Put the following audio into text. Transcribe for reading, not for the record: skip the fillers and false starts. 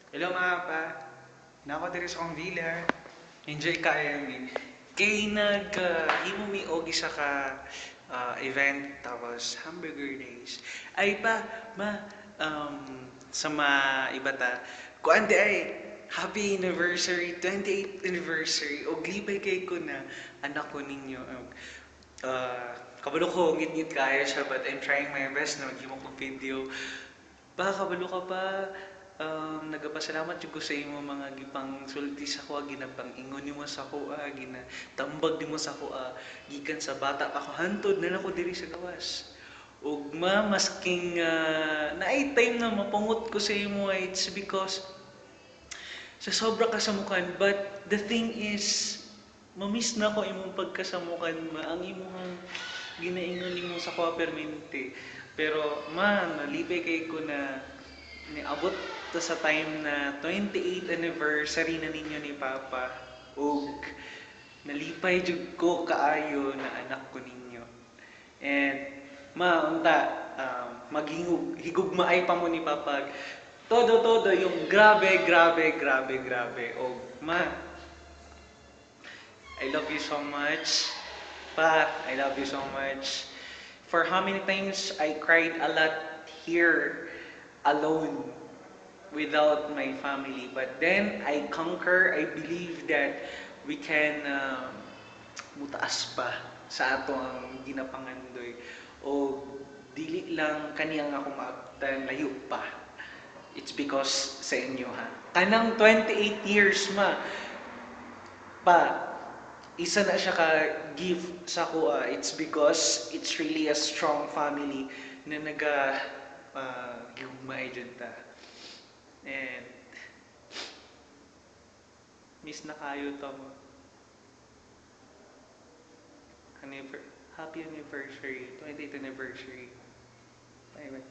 Hello mga pa. Nako diri sa akong villa. Enjoy kayo mi. Kay himo mi og isa ka event tapos hamburger days. Ay pa, ma um, sa iba ta. Kuan di ay happy anniversary, 28th anniversary. Og libay kay ko na anak ko ninyo. Kabalo ko ngit-ngit kayo siya but I'm trying my best na maghimo ko video. Kabalo ka pa. Nagapasalamat jud ko sa imo mga gipang sulti sa ko, ginapang ingon nimo sa ko, ginatambag nimo sa ko, gikan sa bata pa ko hantod na nako diri sa gawas. Ug masking naay time na mapangut ko sa imo it's because sa sobra kasamukan but the thing is mamiss na ko imong pagkasamukan ang imong ginaingon nimo sa ko permente. Pero nalipay kay ko na niabot to sa time na 28th anniversary na ninyo ni Papa ug nalipay jud ko kaayo na anak ko ninyo. And unta higugmaay pa mo ni Papa. Todo yung grabe. Og I love you so much. Pa, I love you so much. For how many times I cried a lot here alone without my family. But then I conquer, I believe that we can mutaas pa sa ato ang ginapangandoy. O dili lang kaniyang ako maabtan, layo pa. It's because sa inyo ha. Kanang 28 years pa, isa na siya ka give sa ko it's because it's really a strong family na gigugmaay dyan ta. And miss na kayo to mo. Happy anniversary, 28th anniversary. Bye bye.